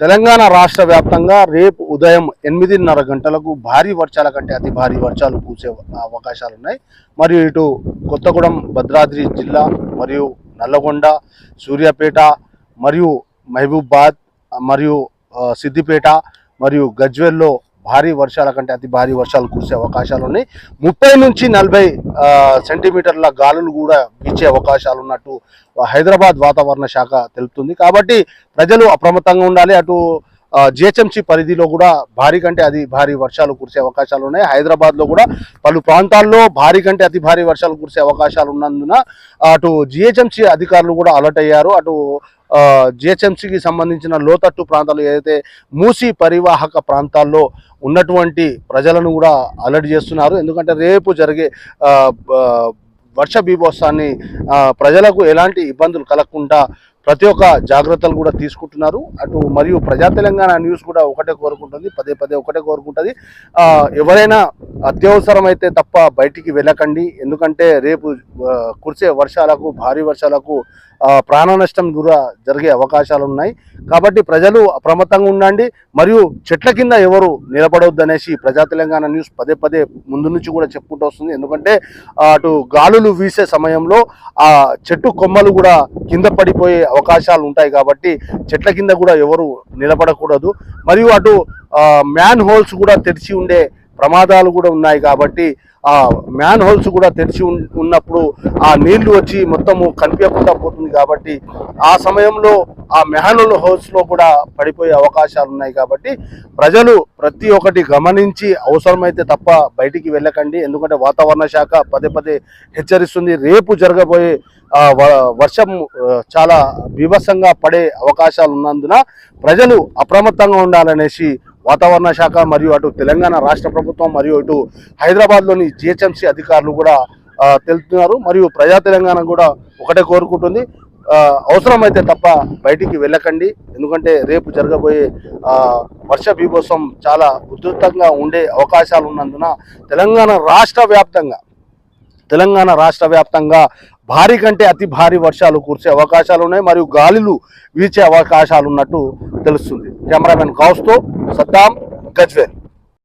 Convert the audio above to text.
తెలంగాణ రాష్ట్ర వ్యాప్తంగా రేపు ఉదయం 8:30 గంటలకు భారీ వర్షాల కంటే అతి భారీ వర్షాలు కురిసే అవకాశాలు ఉన్నాయి. మరియు ఇటు కొత్తగూడెం, భద్రాద్రి జిల్లా మరియు నల్లగొండ, సూర్యాపేట మరియు మహబూబాబాద్ మరియు సిద్దిపేట మరియు గజ్వేల్లో భారీ వర్షాల కంటే అతి భారీ వర్షాలు కురిసే అవకాశాలు ఉన్నాయి. 30 నుంచి 40 సెంటీమీటర్ల గాలులు కూడా వీచే అవకాశాలు ఉన్నట్టు హైదరాబాద్ వాతావరణ శాఖ తెలుపుతుంది. కాబట్టి ప్రజలు అప్రమత్తంగా ఉండాలి. అటు జిహెచ్ఎంసీ పరిధిలో కూడా భారీ కంటే అతి భారీ వర్షాలు కురిసే అవకాశాలు ఉన్నాయి. హైదరాబాద్లో కూడా పలు ప్రాంతాల్లో భారీ కంటే అతి భారీ వర్షాలు కురిసే అవకాశాలు ఉన్నందున అటు జిహెచ్ఎంసీ అధికారులు కూడా అలర్ట్ అయ్యారు. అటు జిహెచ్ఎంసీకి సంబంధించిన లోతట్టు ప్రాంతాలు ఏదైతే మూసీ పరివాహక ప్రాంతాల్లో ఉన్నటువంటి ప్రజలను కూడా అలర్ట్ చేస్తున్నారు. ఎందుకంటే రేపు జరిగే వర్ష బీభత్సాన్ని ప్రజలకు ఎలాంటి ఇబ్బందులు కలగకుండా ప్రతి ఒక్క జాగ్రత్తలు కూడా తీసుకుంటున్నారు. అటు మరియు ప్రజా తెలంగాణ న్యూస్ కూడా ఒకటే కోరుకుంటుంది, పదే పదే ఒకటే కోరుకుంటుంది, ఎవరైనా అత్యవసరమైతే తప్ప బయటికి వెళ్ళకండి. ఎందుకంటే రేపు కురిసే వర్షాలకు, భారీ వర్షాలకు ప్రాణ నష్టం కూడా జరిగే అవకాశాలు ఉన్నాయి. కాబట్టి ప్రజలు అప్రమత్తంగా ఉండండి. మరియు చెట్ల కింద ఎవరు నిలబడవద్దు అనేసి ప్రజా తెలంగాణ న్యూస్ పదే పదే ముందు నుంచి కూడా చెప్పుకుంటూ వస్తుంది. ఎందుకంటే అటు గాలులు వీసే సమయంలో ఆ చెట్టు కొమ్మలు కూడా కింద పడిపోయే అవకాశాలు ఉంటాయి. కాబట్టి చెట్ల కింద కూడా ఎవరు నిలబడకూడదు. మరియు అటు మ్యాన్ హోల్స్ కూడా తెరిచి ఉండే ప్రమాదాలు కూడా ఉన్నాయి. కాబట్టి ఆ మ్యాన్ హోల్స్ కూడా తెరిచి ఉన్నప్పుడు ఆ నీళ్లు వచ్చి మొత్తము కనిపించకుండా పోతుంది. కాబట్టి ఆ సమయంలో ఆ మ్యాన్ హోల్స్లో కూడా పడిపోయే అవకాశాలు ఉన్నాయి. కాబట్టి ప్రజలు ప్రతి ఒక్కటి గమనించి అవసరమైతే తప్ప బయటికి వెళ్ళకండి. ఎందుకంటే వాతావరణ శాఖ పదే పదే హెచ్చరిస్తుంది. రేపు జరగబోయే వర్షం చాలా బీభత్సంగా పడే అవకాశాలు ఉన్నందున ప్రజలు అప్రమత్తంగా ఉండాలనేసి వాతావరణ శాఖ మరియు అటు తెలంగాణ రాష్ట్ర ప్రభుత్వం మరియు ఇటు హైదరాబాద్లోని జిహెచ్ఎంసీ అధికారులు కూడా తెలుపుతున్నారు. మరియు ప్రజా తెలంగాణ కూడా ఒకటే కోరుకుంటుంది, అవసరమైతే తప్ప బయటికి వెళ్ళకండి. ఎందుకంటే రేపు జరగబోయే వర్ష బీభత్సం చాలా ఉధృతంగా ఉండే అవకాశాలు ఉన్నందున తెలంగాణ రాష్ట్ర వ్యాప్తంగా భారీ కంటే అతి భారీ వర్షాలు కురిసే అవకాశాలు ఉన్నాయి. మరియు గాలులు వీచే అవకాశాలు ఉన్నట్టు తెలుస్తుంది. కెమెరామెన్ గౌస్తో సద్దాం, గజ్వేల్.